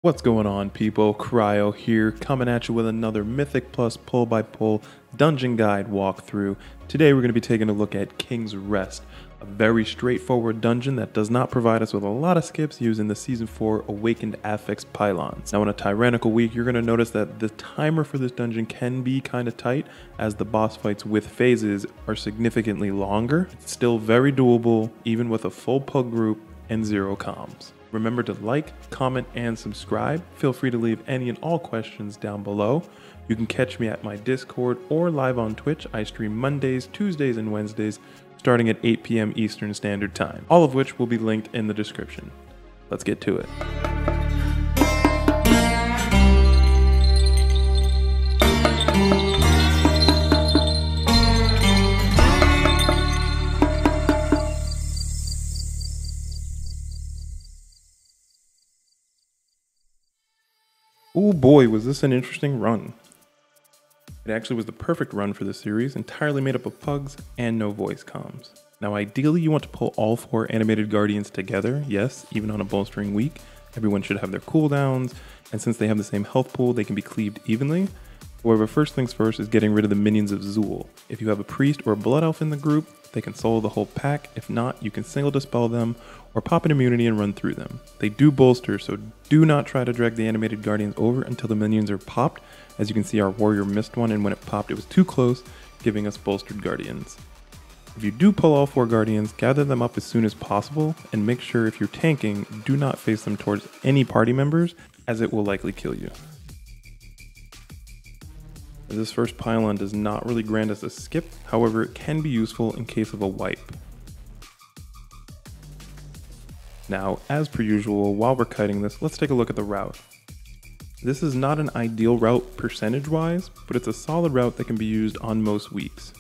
What's going on, people? Cryo here, coming at you with another Mythic Plus pull-by-pull dungeon guide walkthrough. Today we're going to be taking a look at King's Rest, a very straightforward dungeon that does not provide us with a lot of skips using the Season 4 Awakened Affix pylons. Now in a tyrannical week, you're going to notice that the timer for this dungeon can be kind of tight, as the boss fights with phases are significantly longer. It's still very doable, even with a full pug group and zero comms. Remember to like, comment, and subscribe. Feel free to leave any and all questions down below. You can catch me at my Discord or live on Twitch. I stream Mondays, Tuesdays, and Wednesdays starting at 8 p.m. Eastern Standard Time, all of which will be linked in the description. Let's get to it. Oh boy, was this an interesting run. It actually was the perfect run for the series, entirely made up of pugs and no voice comms. Now ideally you want to pull all 4 animated guardians together, yes, even on a bolstering week. Everyone should have their cooldowns, and since they have the same health pool, they can be cleaved evenly. However, first things first is getting rid of the minions of Zool. If you have a priest or a blood elf in the group, they can solo the whole pack. If not, you can single dispel them or pop an immunity and run through them. They do bolster, so do not try to drag the animated guardians over until the minions are popped. As you can see, our warrior missed one, and when it popped, it was too close, giving us bolstered guardians. If you do pull all 4 guardians, gather them up as soon as possible, and make sure if you're tanking, do not face them towards any party members, as it will likely kill you. This first pylon does not really grant us a skip, however it can be useful in case of a wipe. Now, as per usual, while we're kiting this, let's take a look at the route. This is not an ideal route percentage-wise, but it's a solid route that can be used on most weeks.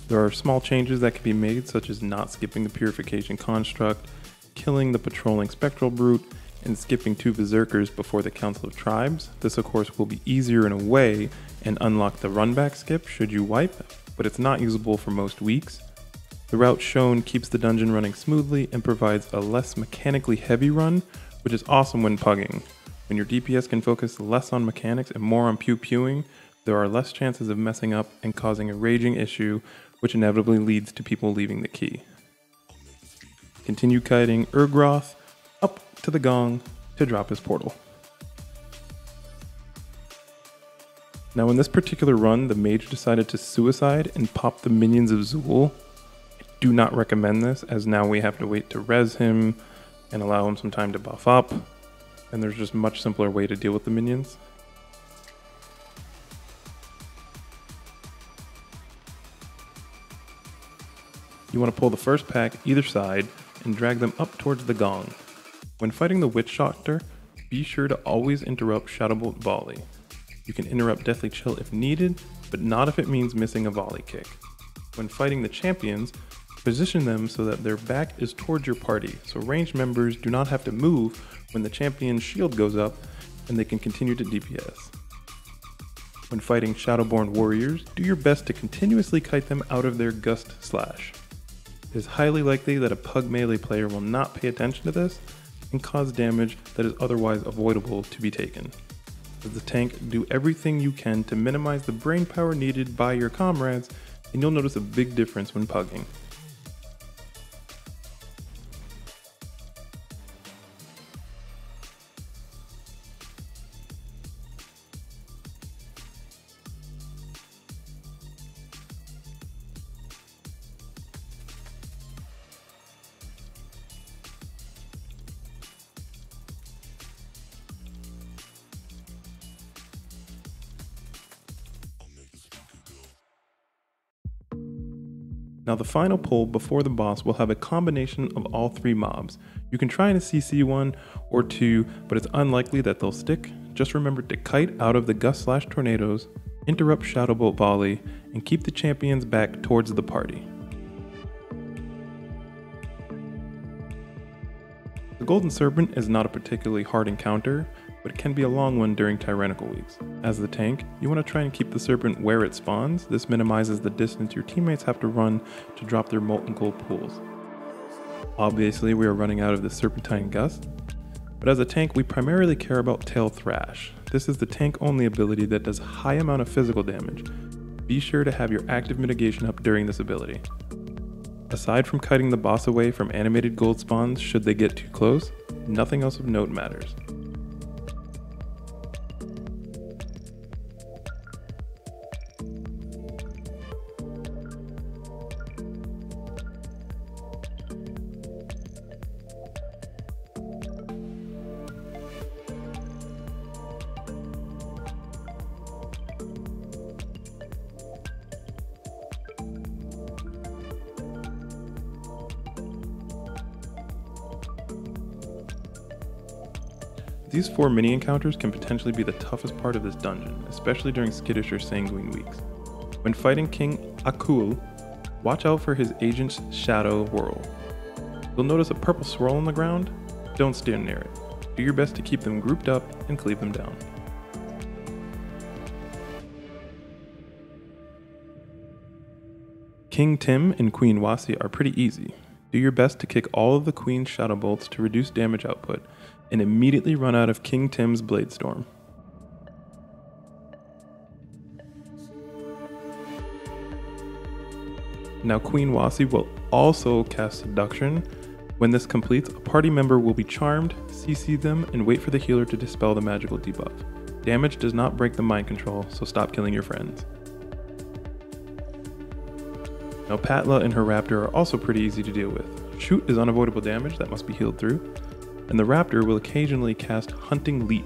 There are small changes that can be made, such as not skipping the Purification Construct, killing the Patrolling Spectral Brute, and skipping 2 Berserkers before the Council of Tribes. This of course will be easier in a way and unlock the runback skip should you wipe, but it's not usable for most weeks. The route shown keeps the dungeon running smoothly and provides a less mechanically heavy run, which is awesome when pugging. When your DPS can focus less on mechanics and more on pew-pewing, there are less chances of messing up and causing a raging issue, which inevitably leads to people leaving the key. Continue kiting Urgroth up to the gong to drop his portal. Now in this particular run, the mage decided to suicide and pop the minions of Zool. I do not recommend this, as now we have to wait to res him and allow him some time to buff up, and there's just a much simpler way to deal with the minions. You want to pull the first pack either side and drag them up towards the gong. When fighting the Witch Doctor, be sure to always interrupt Shadowbolt Volley. You can interrupt Deathly Chill if needed, but not if it means missing a volley kick. When fighting the champions, position them so that their back is towards your party, so ranged members do not have to move when the champion's shield goes up, and they can continue to DPS. When fighting Shadowborn warriors, do your best to continuously kite them out of their Gust Slash. It is highly likely that a pug melee player will not pay attention to this and cause damage that is otherwise avoidable to be taken. As the tank, do everything you can to minimize the brain power needed by your comrades, and you'll notice a big difference when pugging. Now the final pull before the boss will have a combination of all 3 mobs. You can try and CC 1 or 2, but it's unlikely that they'll stick. Just remember to kite out of the Gust Slash tornadoes, interrupt Shadowbolt Volley, and keep the champions back towards the party. The Golden Serpent is not a particularly hard encounter, but it can be a long one during tyrannical weeks. As the tank, you want to try and keep the Serpent where it spawns. This minimizes the distance your teammates have to run to drop their molten gold pools. Obviously, we are running out of the Serpentine Gust, But as a tank, we primarily care about Tail Thrash. This is the tank only ability that does a high amount of physical damage. Be sure to have your active mitigation up during this ability. Aside from kiting the boss away from animated gold spawns should they get too close, nothing else of note matters. These 4 mini encounters can potentially be the toughest part of this dungeon, especially during skittish or sanguine weeks. When fighting King Akul, watch out for his agent's shadow whirl. You'll notice a purple swirl on the ground. Don't stand near it. Do your best to keep them grouped up and cleave them down. King Tim and Queen Wasi are pretty easy. Do your best to kick all of the Queen's shadow bolts to reduce damage output, and immediately run out of King Tim's Blade Storm. Now Queen Wasi will also cast Seduction. When this completes, a party member will be charmed, CC them, and wait for the healer to dispel the magical debuff. Damage does not break the mind control, so stop killing your friends. Now Patla and her raptor are also pretty easy to deal with. Shoot is unavoidable damage that must be healed through, and the raptor will occasionally cast Hunting Leap,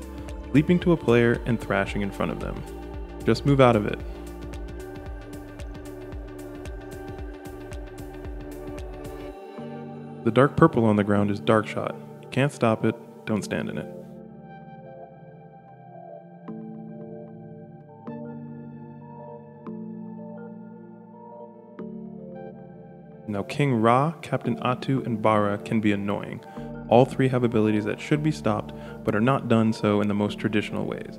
leaping to a player and thrashing in front of them. Just move out of it. The dark purple on the ground is Dark Shot. You can't stop it, don't stand in it. Now King Ra, Captain Atu, and Bara can be annoying. All 3 have abilities that should be stopped, but are not done so in the most traditional ways.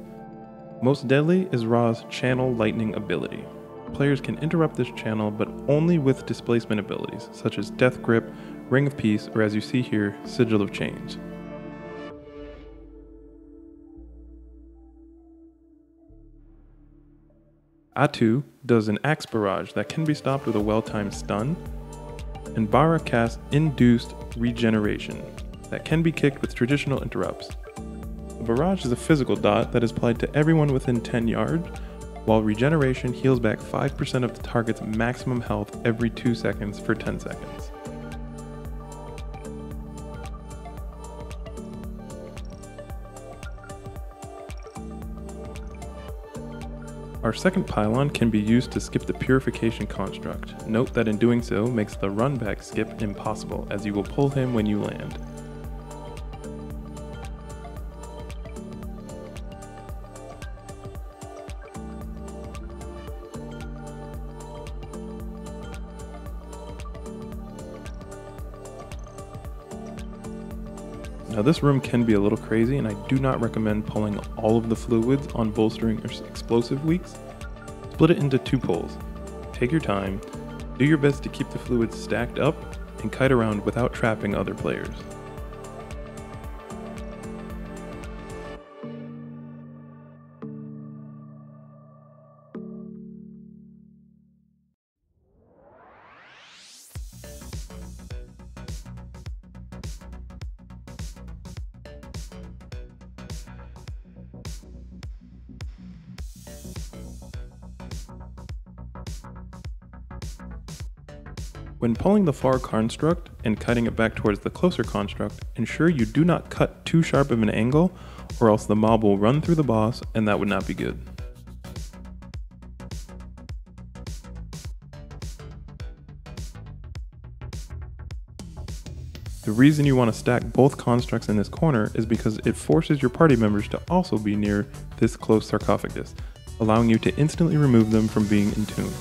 Most deadly is Ra's Channel Lightning ability. Players can interrupt this channel, but only with displacement abilities, such as Death Grip, Ring of Peace, or as you see here, Sigil of Chains. Atu does an Axe Barrage that can be stopped with a well-timed stun, and Bara casts Induced Regeneration that can be kicked with traditional interrupts. The barrage is a physical dot that is applied to everyone within 10 yards, while regeneration heals back 5% of the target's maximum health every 2 seconds for 10 seconds. Our second pylon can be used to skip the purification construct. Note that in doing so makes the run back skip impossible, as you will pull him when you land. Now this room can be a little crazy, and I do not recommend pulling all of the fluids on bolstering or explosive weeks. Split it into 2 pulls. Take your time, do your best to keep the fluids stacked up, and kite around without trapping other players. When pulling the far construct and cutting it back towards the closer construct, ensure you do not cut too sharp of an angle, or else the mob will run through the boss, and that would not be good. The reason you want to stack both constructs in this corner is because it forces your party members to also be near this close sarcophagus, allowing you to instantly remove them from being entombed.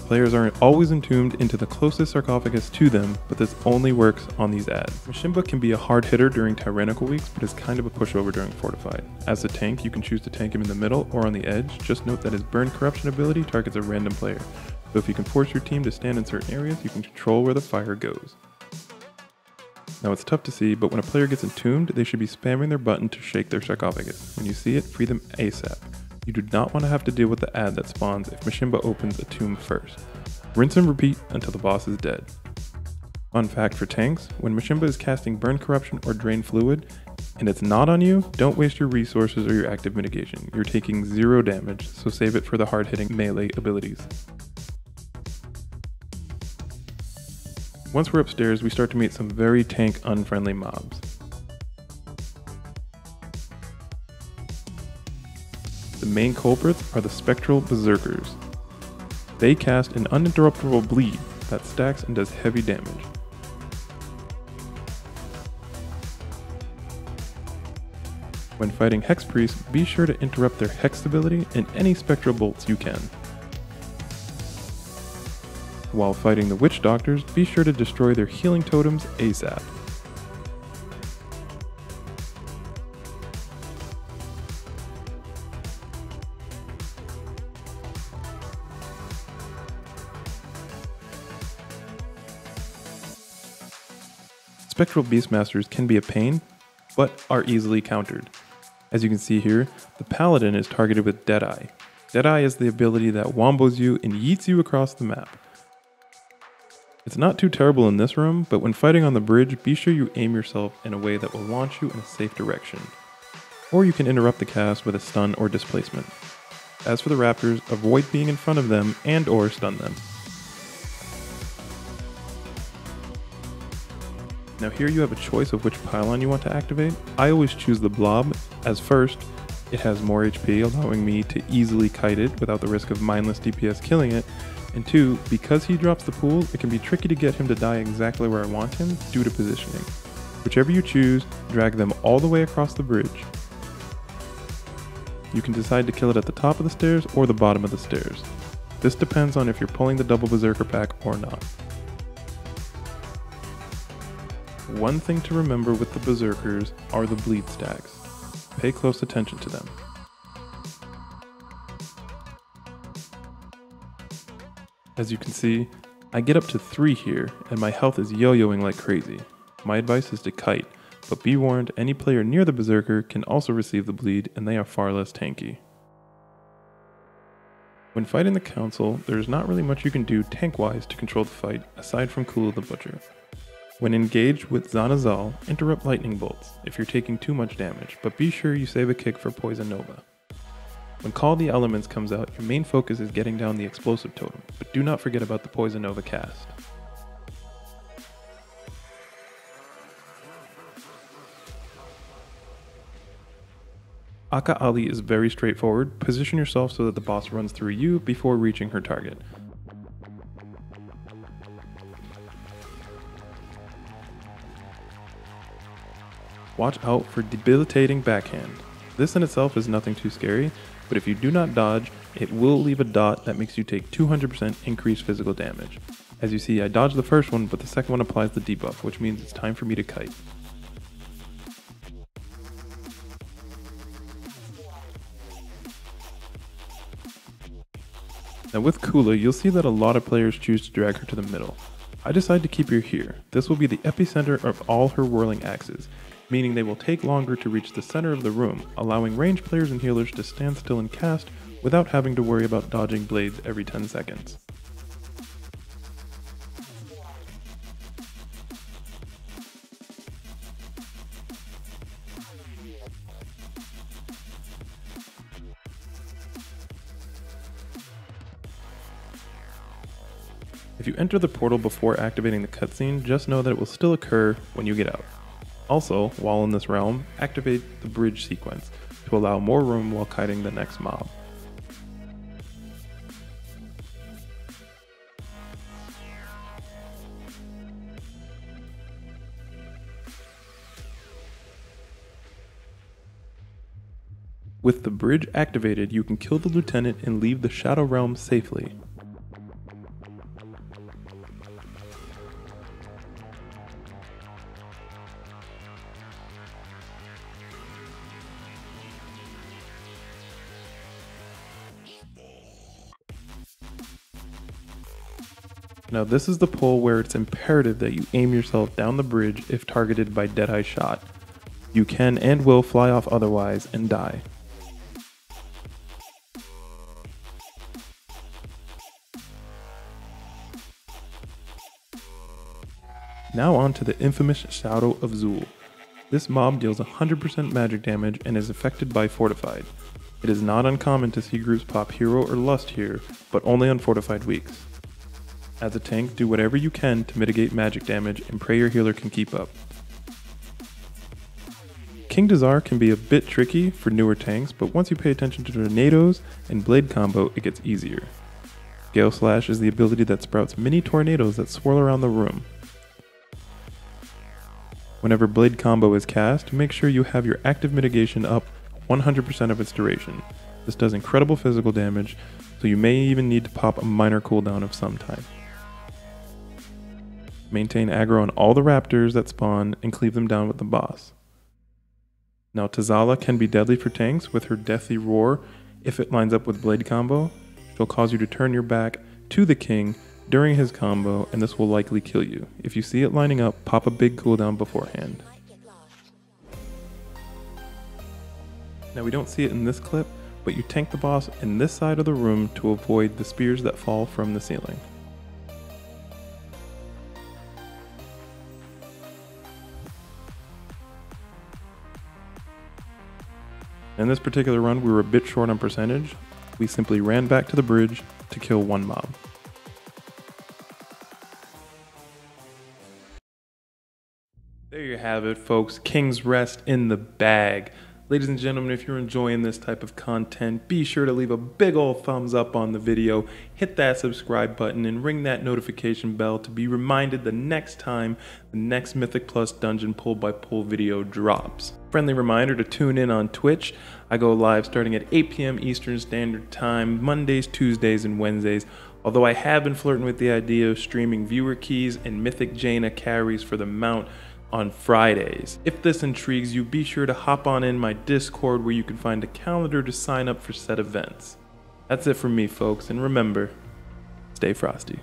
Players aren't always entombed into the closest sarcophagus to them, but this only works on these adds. Mishimba can be a hard hitter during Tyrannical weeks, but is kind of a pushover during Fortified. As a tank, you can choose to tank him in the middle or on the edge. Just note that his Burn Corruption ability targets a random player, so if you can force your team to stand in certain areas, you can control where the fire goes. Now it's tough to see, but when a player gets entombed, they should be spamming their button to shake their sarcophagus. When you see it, free them ASAP. You do not want to have to deal with the ad that spawns if Mishimba opens a tomb first. Rinse and repeat until the boss is dead. Fun fact for tanks, when Mishimba is casting Burn Corruption or Drain Fluid, and it's not on you, don't waste your resources or your active mitigation. You're taking 0 damage, so save it for the hard-hitting melee abilities. Once we're upstairs, we start to meet some very tank-unfriendly mobs. The main culprits are the Spectral Berserkers. They cast an uninterruptible bleed that stacks and does heavy damage. When fighting Hex Priests, be sure to interrupt their Hex ability and any Spectral Bolts you can. While fighting the Witch Doctors, be sure to destroy their healing totems ASAP. Spectral Beastmasters can be a pain, but are easily countered. As you can see here, the Paladin is targeted with Deadeye. Deadeye is the ability that wombos you and yeets you across the map. It's not too terrible in this room, but when fighting on the bridge, be sure you aim yourself in a way that will launch you in a safe direction. Or you can interrupt the cast with a stun or displacement. As for the Raptors, avoid being in front of them and or stun them. Now here you have a choice of which pylon you want to activate. I always choose the Blob, as first, it has more HP, allowing me to easily kite it without the risk of mindless DPS killing it, and 2, because he drops the pool, it can be tricky to get him to die exactly where I want him due to positioning. Whichever you choose, drag them all the way across the bridge. You can decide to kill it at the top of the stairs or the bottom of the stairs. This depends on if you're pulling the double Berserker pack or not. One thing to remember with the Berserkers are the bleed stacks. Pay close attention to them. As you can see, I get up to 3 here and my health is yo-yoing like crazy. My advice is to kite, but be warned, any player near the Berserker can also receive the bleed and they are far less tanky. When fighting the Council, there is not really much you can do tank-wise to control the fight aside from Kula the Butcher. When engaged with Zanazal, interrupt lightning bolts if you're taking too much damage, but be sure you save a kick for Poison Nova. When Call the Elements comes out, your main focus is getting down the explosive totem, but do not forget about the Poison Nova cast. Aka Ali is very straightforward. Position yourself so that the boss runs through you before reaching her target. Watch out for debilitating backhand. This in itself is nothing too scary, but if you do not dodge, it will leave a dot that makes you take 200% increased physical damage. As you see, I dodged the first one, but the second one applies the debuff, which means it's time for me to kite. Now with Kula, you'll see that a lot of players choose to drag her to the middle. I decided to keep her here. This will be the epicenter of all her whirling axes, meaning they will take longer to reach the center of the room, allowing ranged players and healers to stand still and cast without having to worry about dodging blades every 10 seconds. If you enter the portal before activating the cutscene, just know that it will still occur when you get out. Also, while in this realm, activate the bridge sequence to allow more room while kiting the next mob. With the bridge activated, you can kill the lieutenant and leave the Shadow Realm safely. Now this is the pull where it's imperative that you aim yourself down the bridge if targeted by Deadeye shot. You can and will fly off otherwise and die. Now on to the infamous Shadow of Zul. This mob deals 100% magic damage and is affected by Fortified. It is not uncommon to see groups pop Hero or Lust here, but only on Fortified weeks. As a tank, do whatever you can to mitigate magic damage and pray your healer can keep up. King Dazar can be a bit tricky for newer tanks, but once you pay attention to tornadoes and blade combo, it gets easier. Gale Slash is the ability that sprouts mini tornadoes that swirl around the room. Whenever blade combo is cast, make sure you have your active mitigation up 100% of its duration. This does incredible physical damage, so you may even need to pop a minor cooldown of some type. Maintain aggro on all the raptors that spawn and cleave them down with the boss. Now Tazala can be deadly for tanks with her deathly roar. If it lines up with blade combo, she'll cause you to turn your back to the king during his combo, and this will likely kill you. If you see it lining up, pop a big cooldown beforehand. Now we don't see it in this clip, but you tank the boss in this side of the room to avoid the spears that fall from the ceiling. In this particular run, we were a bit short on percentage. We simply ran back to the bridge to kill one mob. There you have it, folks. King's Rest in the bag. Ladies and gentlemen, if you're enjoying this type of content, be sure to leave a big ol' thumbs up on the video, hit that subscribe button, and ring that notification bell to be reminded the next time the next Mythic Plus dungeon pull by pull video drops. Friendly reminder to tune in on Twitch. I go live starting at 8 p.m. Eastern Standard Time, Mondays, Tuesdays, and Wednesdays. Although I have been flirting with the idea of streaming viewer keys and Mythic Jaina carries for the mount on Fridays. If this intrigues you, be sure to hop on in my Discord where you can find a calendar to sign up for said events. That's it from me, folks, and remember, stay frosty.